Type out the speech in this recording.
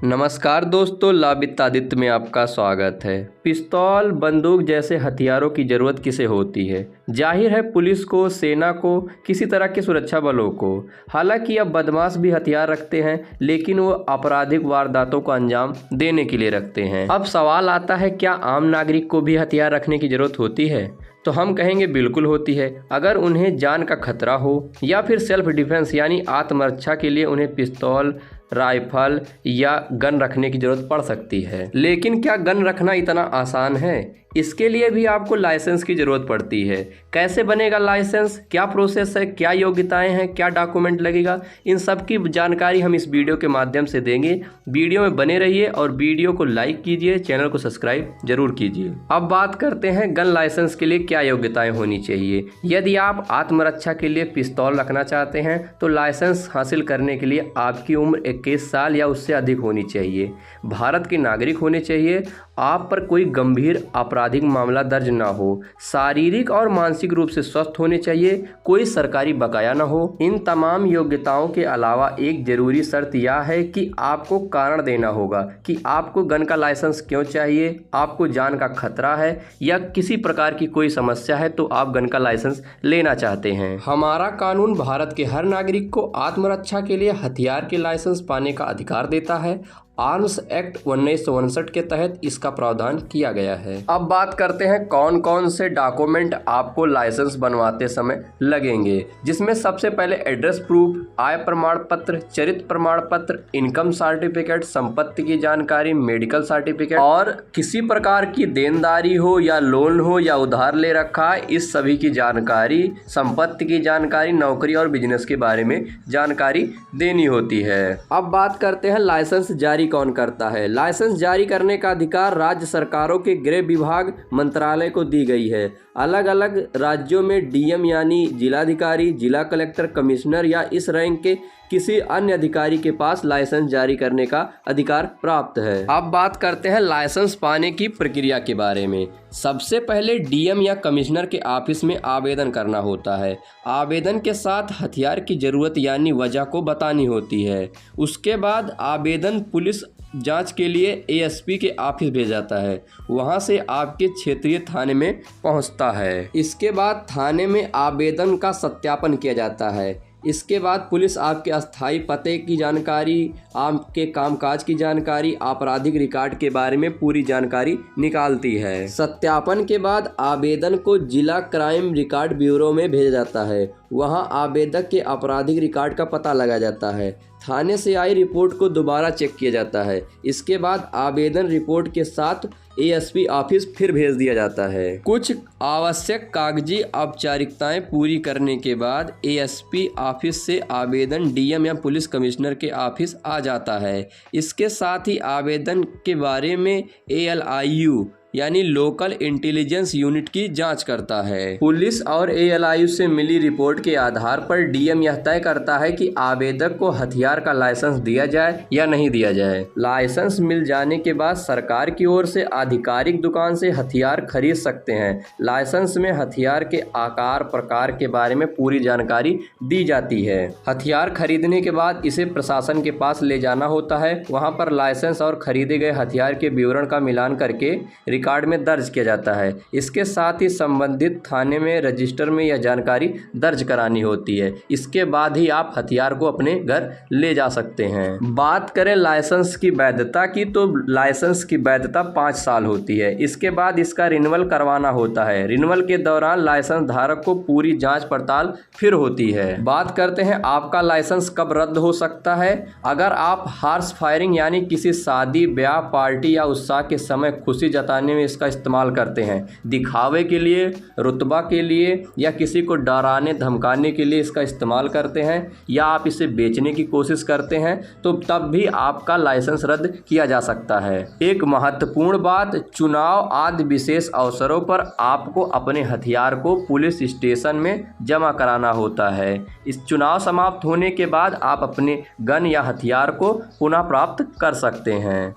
नमस्कार दोस्तों, लाबितादित्य में आपका स्वागत है। पिस्तौल, बंदूक जैसे हथियारों की ज़रूरत किसे होती है? जाहिर है पुलिस को, सेना को, किसी तरह के सुरक्षा बलों को। हालांकि अब बदमाश भी हथियार रखते हैं, लेकिन वो आपराधिक वारदातों को अंजाम देने के लिए रखते हैं। अब सवाल आता है, क्या आम नागरिक को भी हथियार रखने की ज़रूरत होती है? तो हम कहेंगे बिल्कुल होती है। अगर उन्हें जान का खतरा हो या फिर सेल्फ डिफेंस यानी आत्मरक्षा के लिए उन्हें पिस्तौल, राइफल या गन रखने की ज़रूरत पड़ सकती है। लेकिन क्या गन रखना इतना आसान है? इसके लिए भी आपको लाइसेंस की ज़रूरत पड़ती है। कैसे बनेगा लाइसेंस, क्या प्रोसेस है, क्या योग्यताएं हैं, क्या डॉक्यूमेंट लगेगा, इन सब की जानकारी हम इस वीडियो के माध्यम से देंगे। वीडियो में बने रहिए और वीडियो को लाइक कीजिए, चैनल को सब्सक्राइब जरूर कीजिए। अब बात करते हैं गन लाइसेंस के लिए क्या योग्यताएं होनी चाहिए। यदि आप आत्मरक्षा के लिए पिस्तौल रखना चाहते हैं तो लाइसेंस हासिल करने के लिए आपकी उम्र 21 साल या उससे अधिक होनी चाहिए, भारत के नागरिक होने चाहिए, आप पर कोई गंभीर आपराधिक मामला दर्ज ना हो, शारीरिक और मानसिक रूप से स्वस्थ होने चाहिए, कोई सरकारी बकाया ना हो। इन तमाम योग्यताओं के अलावा एक जरूरी शर्त यह है कि आपको कारण देना होगा कि आपको गन का लाइसेंस क्यों चाहिए, आपको जान का खतरा है या किसी प्रकार की कोई समस्या है तो आप गन का लाइसेंस लेना चाहते हैं। हमारा कानून भारत के हर नागरिक को आत्मरक्षा के लिए हथियार के लाइसेंस पाने का अधिकार देता है। आर्म्स एक्ट 1959 के तहत इसका प्रावधान किया गया है। अब बात करते हैं कौन कौन से डॉक्यूमेंट आपको लाइसेंस बनवाते समय लगेंगे, जिसमें सबसे पहले एड्रेस प्रूफ, आय प्रमाण पत्र, चरित्र प्रमाण पत्र, इनकम सर्टिफिकेट, संपत्ति की जानकारी, मेडिकल सर्टिफिकेट और किसी प्रकार की देनदारी हो या लोन हो या उधार ले रखा है, इस सभी की जानकारी, संपत्ति की जानकारी, नौकरी और बिजनेस के बारे में जानकारी देनी होती है। अब बात करते हैं लाइसेंस जारी कौन करता है। लाइसेंस जारी करने का अधिकार राज्य सरकारों के गृह विभाग मंत्रालय को दी गई है। अलग अलग राज्यों में डीएम यानी जिलाधिकारी, जिला कलेक्टर, कमिश्नर या इस रैंक के किसी अन्य अधिकारी के पास लाइसेंस जारी करने का अधिकार प्राप्त है। अब बात करते हैं लाइसेंस पाने की प्रक्रिया के बारे में। सबसे पहले डीएम या कमिश्नर के ऑफिस में आवेदन करना होता है। आवेदन के साथ हथियार की ज़रूरत यानी वजह को बतानी होती है। उसके बाद आवेदन पुलिस जांच के लिए एएसपी के ऑफिस भेजा जाता है, वहां से आपके क्षेत्रीय थाने में पहुंचता है। इसके बाद थाने में आवेदन का सत्यापन किया जाता है। इसके बाद पुलिस आपके अस्थायी पते की जानकारी, आपके कामकाज की जानकारी, आपराधिक रिकॉर्ड के बारे में पूरी जानकारी निकालती है। सत्यापन के बाद आवेदन को जिला क्राइम रिकॉर्ड ब्यूरो में भेजा जाता है, वहां आवेदक के आपराधिक रिकॉर्ड का पता लगाया जाता है। थाने से आई रिपोर्ट को दोबारा चेक किया जाता है। इसके बाद आवेदन रिपोर्ट के साथ एएसपी ऑफिस फिर भेज दिया जाता है। कुछ आवश्यक कागजी औपचारिकताएं पूरी करने के बाद एएसपी ऑफिस से आवेदन डीएम या पुलिस कमिश्नर के ऑफिस आ जाता है। इसके साथ ही आवेदन के बारे में एएलआईयू यानी लोकल इंटेलिजेंस यूनिट की जांच करता है। पुलिस और एएलआईयू से मिली रिपोर्ट के आधार पर डीएम यह तय करता है कि आवेदक को हथियार का लाइसेंस दिया जाए या नहीं दिया जाए। लाइसेंस मिल जाने के बाद सरकार की ओर से आधिकारिक दुकान से हथियार खरीद सकते हैं। लाइसेंस में हथियार के आकार प्रकार के बारे में पूरी जानकारी दी जाती है। हथियार खरीदने के बाद इसे प्रशासन के पास ले जाना होता है। वहाँ पर लाइसेंस और खरीदे गए हथियार के विवरण का मिलान करके रिकॉर्ड में दर्ज किया जाता है। इसके साथ ही संबंधित थाने में रजिस्टर में यह जानकारी दर्ज करानी होती है। इसके बाद ही आप हथियार को अपने घर ले जा सकते हैं। बात करें लाइसेंस की वैधता की, तो लाइसेंस की वैधता 5 साल होती है। इसके बाद इसका रिन्यूअल करवाना होता है। रिन्यूअल के दौरान लाइसेंस धारक को पूरी जांच पड़ताल फिर होती है। बात करते हैं आपका लाइसेंस कब रद्द हो सकता है। अगर आप हॉर्स फायरिंग यानी किसी शादी, ब्याह, पार्टी या उत्साह के समय खुशी जताने में इसका इस्तेमाल करते हैं, दिखावे के लिए, रुतबा के लिए या किसी को डराने धमकाने के लिए इसका इस्तेमाल करते हैं, या आप इसे बेचने की कोशिश करते हैं, तो तब भी आपका लाइसेंस रद्द किया जा सकता है। एक महत्वपूर्ण बात, चुनाव आदि विशेष अवसरों पर आपको अपने हथियार को पुलिस स्टेशन में जमा कराना होता है। इस चुनाव समाप्त होने के बाद आप अपने गन या हथियार को पुनः प्राप्त कर सकते हैं।